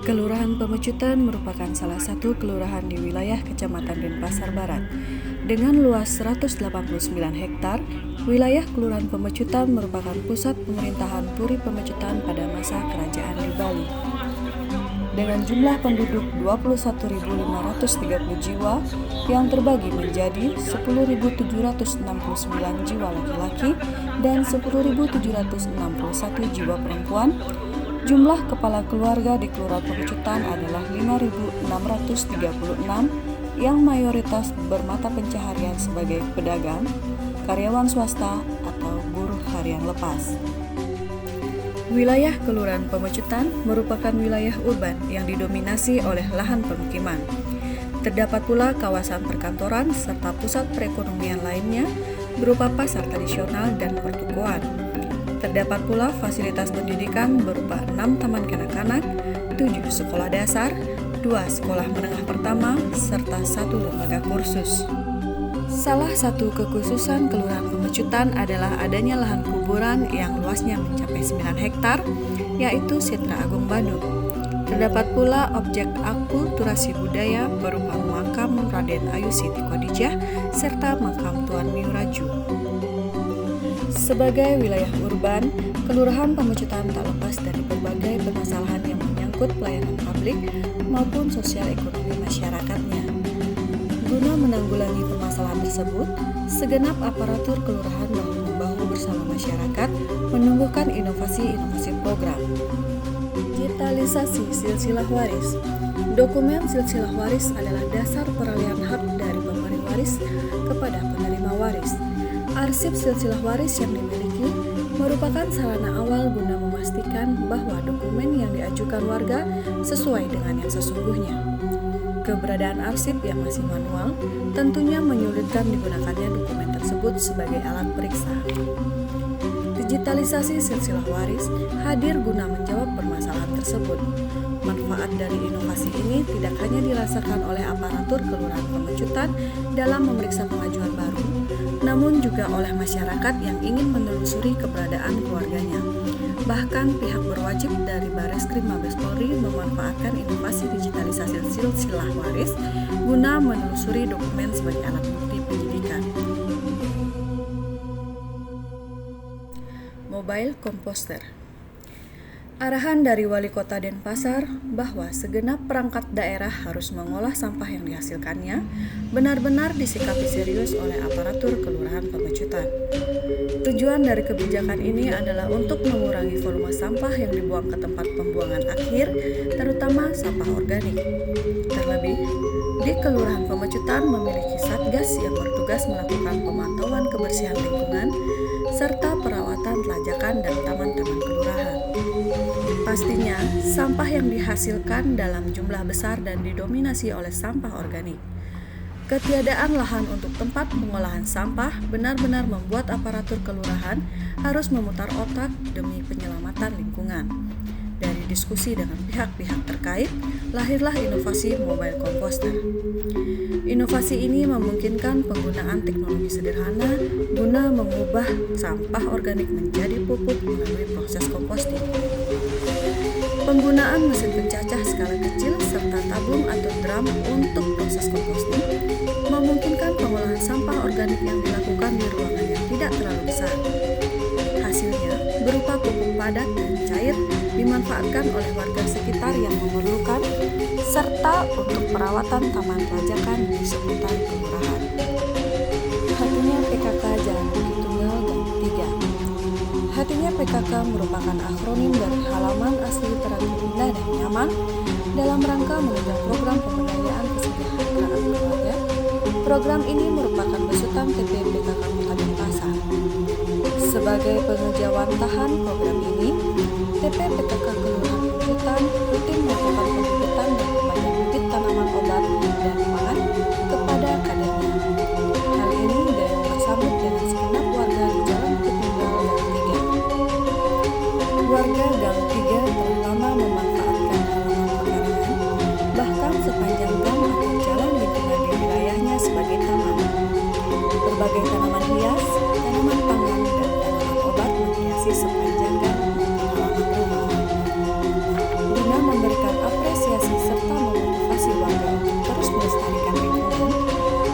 Kelurahan Pemecutan merupakan salah satu kelurahan di wilayah Kecamatan Denpasar Barat. Dengan luas 189 hektar, wilayah Kelurahan Pemecutan merupakan pusat pemerintahan Puri Pemecutan pada masa kerajaan di Bali. Dengan jumlah penduduk 21.530 jiwa yang terbagi menjadi 10.769 jiwa laki-laki dan 10.761 jiwa perempuan, jumlah kepala keluarga di Kelurahan Pemecutan adalah 5.636 yang mayoritas bermata pencaharian sebagai pedagang, karyawan swasta, atau buruh harian lepas. Wilayah Kelurahan Pemecutan merupakan wilayah urban yang didominasi oleh lahan permukiman. Terdapat pula kawasan perkantoran serta pusat perekonomian lainnya berupa pasar tradisional dan pertokoan. Terdapat pula fasilitas pendidikan berupa 6 taman kanak-kanak, 7 sekolah dasar, 2 sekolah menengah pertama, serta 1 lembaga kursus. Salah satu kekhususan Kelurahan Pemecutan adalah adanya lahan kuburan yang luasnya mencapai 9 hektar, yaitu Sitra Agung Bandung. Terdapat pula objek akulturasi budaya berupa makam Raden Ayu Siti Khadijah serta makam Tuan Miuraju. Sebagai wilayah urban, Kelurahan Pemecutan tak lepas dari berbagai permasalahan yang menyangkut pelayanan publik maupun sosial ekonomi masyarakatnya. Guna menanggulangi permasalahan tersebut, segenap aparatur kelurahan bahu-membahu bersama masyarakat menumbuhkan inovasi-inovasi program. Digitalisasi silsilah waris. Dokumen silsilah waris adalah dasar peralihan hak dari pemberi waris kepada penerima waris. Arsip silsilah waris yang dimiliki merupakan sarana awal guna memastikan bahwa dokumen yang diajukan warga sesuai dengan yang sesungguhnya. Keberadaan arsip yang masih manual tentunya menyulitkan digunakannya dokumen tersebut sebagai alat periksa. Digitalisasi silsilah waris hadir guna menjawab permasalahan tersebut. Manfaat dari inovasi ini tidak hanya dirasakan oleh aparatur Kelurahan Pemecutan dalam memeriksa pengajuan baru, namun juga oleh masyarakat yang ingin menelusuri keberadaan keluarganya. Bahkan pihak berwajib dari Bareskrim Mabes Polri memanfaatkan inovasi digitalisasi silsilah waris guna menelusuri dokumen sebagai alat bukti penyidikan. Mobile Composter. Arahan dari Wali Kota Denpasar bahwa segenap perangkat daerah harus mengolah sampah yang dihasilkannya benar-benar disikapi serius oleh aparatur Kelurahan Pemecutan. Tujuan dari kebijakan ini adalah untuk mengurangi volume sampah yang dibuang ke tempat pembuangan akhir, terutama sampah organik. Terlebih, di Kelurahan Pemecutan memiliki satgas yang bertugas melakukan pemantauan kebersihan lingkungan serta perawatan pelajakan dan taman-taman kelurahan. Pastinya, sampah yang dihasilkan dalam jumlah besar dan didominasi oleh sampah organik. Ketiadaan lahan untuk tempat pengolahan sampah benar-benar membuat aparatur kelurahan harus memutar otak demi penyelamatan lingkungan. Dari diskusi dengan pihak-pihak terkait, lahirlah inovasi mobile composter. Inovasi ini memungkinkan penggunaan teknologi sederhana guna mengubah sampah organik menjadi pupuk melalui proses composting. Penggunaan mesin pencacah skala kecil serta tabung atau drum untuk proses composting memungkinkan pengolahan sampah organik yang dilakukan di ruangan yang tidak terlalu besar. Hasilnya berupa pupuk padat dan cair dimanfaatkan oleh warga sekitar yang memerlukan serta untuk perawatan taman pelajakan di sekitar kelurahan. Hatinya PKK Jalan Bukit Tunggal dan 3. Hatinya PKK merupakan akronim dari halaman asli teratur indah dan nyaman dalam rangka menunjang program pemberdayaan kesejahteraan keluarga. Program ini merupakan besutan TP PKK Kota Denpasar. Sebagai pengejawantahan program ini, TP PKK Kelurahan Pemecutan rutin melakukan pembibitan dan pembagian bibit tanaman obat dan pangan kepada kadernya. Hal ini disambut dengan segenap warga di Jalan Bukit Tunggal Gang 3. Warga Gang 3 telah lama memanfaatkan halaman pekarangan, bahkan sepanjang gang atau jalan lingkungan di wilayahnya sebagai taman. Berbagai tanaman hias, tanaman pangan, dan tanaman obat menghiasi sepanjang gang halaman rumah. Guna memberikan apresiasi serta memotivasi warga untuk terus melestarikan lingkungan,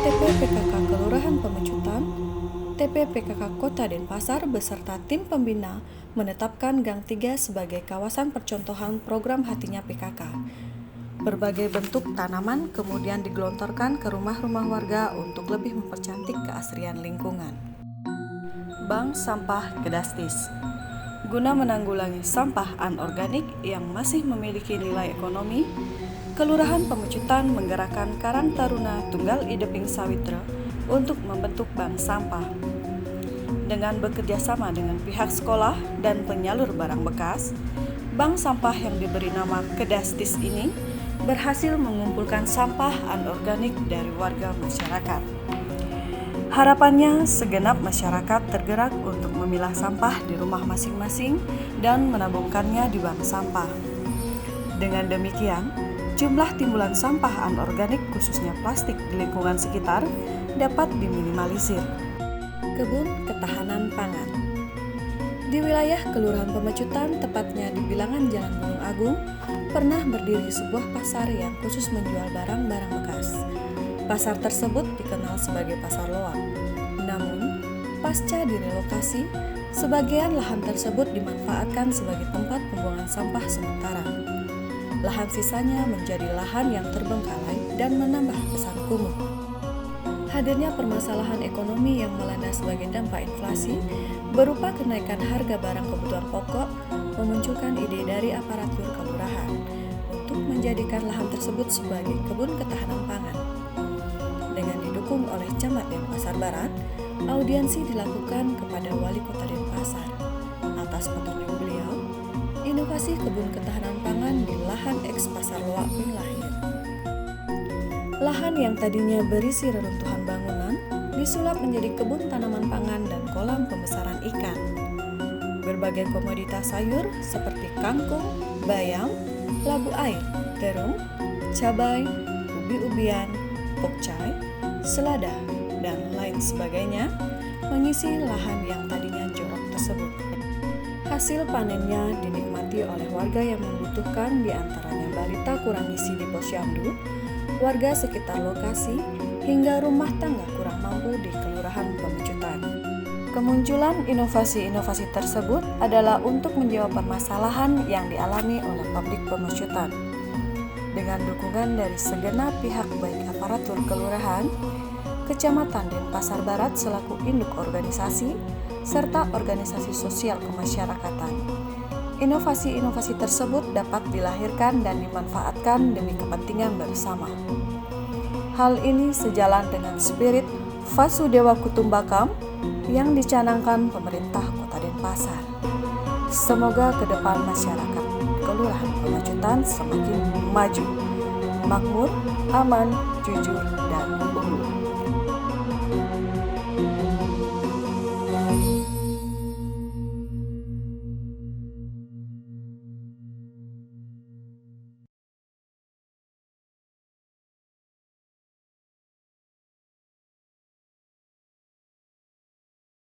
TP-PKK Kelurahan Pemecutan, TP-PKK Kota Denpasar beserta tim pembina menetapkan Gang 3 sebagai kawasan percontohan program Hatinya PKK. Berbagai bentuk tanaman kemudian digelontorkan ke rumah-rumah warga untuk lebih mempercantik keasrian lingkungan. Bank Sampah Kedastis. Guna menanggulangi sampah anorganik yang masih memiliki nilai ekonomi, Kelurahan Pemecutan menggerakkan Karang Taruna Tunggal Ideping Sawitra untuk membentuk bank sampah. Dengan bekerja sama dengan pihak sekolah dan penyalur barang bekas, bank sampah yang diberi nama Kedastis ini berhasil mengumpulkan sampah anorganik dari warga masyarakat. Harapannya, segenap masyarakat tergerak untuk memilah sampah di rumah masing-masing dan menabungkannya di bank sampah. Dengan demikian, jumlah timbulan sampah anorganik khususnya plastik di lingkungan sekitar dapat diminimalisir. Kebun Ketahanan Pangan. Di wilayah Kelurahan Pemecutan, tepatnya di bilangan Jalan Gunung Agung, pernah berdiri sebuah pasar yang khusus menjual barang-barang bekas. Pasar tersebut dikenal sebagai Pasar Loak. Namun, pasca direlokasi, sebagian lahan tersebut dimanfaatkan sebagai tempat pembuangan sampah sementara. Lahan sisanya menjadi lahan yang terbengkalai dan menambah kesan kumuh. Hadirnya permasalahan ekonomi yang melanda sebagai dampak inflasi berupa kenaikan harga barang kebutuhan pokok memunculkan ide dari aparatur kelurahan untuk menjadikan lahan tersebut sebagai kebun ketahanan pangan. Dengan didukung oleh Camat Denpasar Barat, audiensi dilakukan kepada Wali Kota Denpasar. Atas petunjuk beliau, inovasi kebun ketahanan pangan di lahan eks Pasar Loak pun lahir. Lahan yang tadinya berisi reruntuhan bangunan disulap menjadi kebun tanaman pangan dan kolam pembesaran ikan. Berbagai komoditas sayur seperti kangkung, bayam, labu air, terung, cabai, ubi-ubian, pokcai, selada, dan lain sebagainya mengisi lahan yang tadinya jorok tersebut. Hasil panennya dinikmati oleh warga yang membutuhkan, diantaranya balita kurang gizi di posyandu, warga sekitar lokasi, hingga rumah tangga kurang mampu di Kelurahan Pemecutan. Kemunculan inovasi-inovasi tersebut adalah untuk menjawab permasalahan yang dialami oleh publik Pemecutan. Dengan dukungan dari segenap pihak baik aparatur kelurahan, Kecamatan Denpasar Barat selaku induk organisasi, serta organisasi sosial kemasyarakatan. Inovasi-inovasi tersebut dapat dilahirkan dan dimanfaatkan demi kepentingan bersama. Hal ini sejalan dengan spirit Vasudewa Kutumbakam yang dicanangkan pemerintah Kota Denpasar. Semoga ke depan masyarakat Kelurahan Pemecutan semakin maju, makmur, aman, jujur, dan unggul.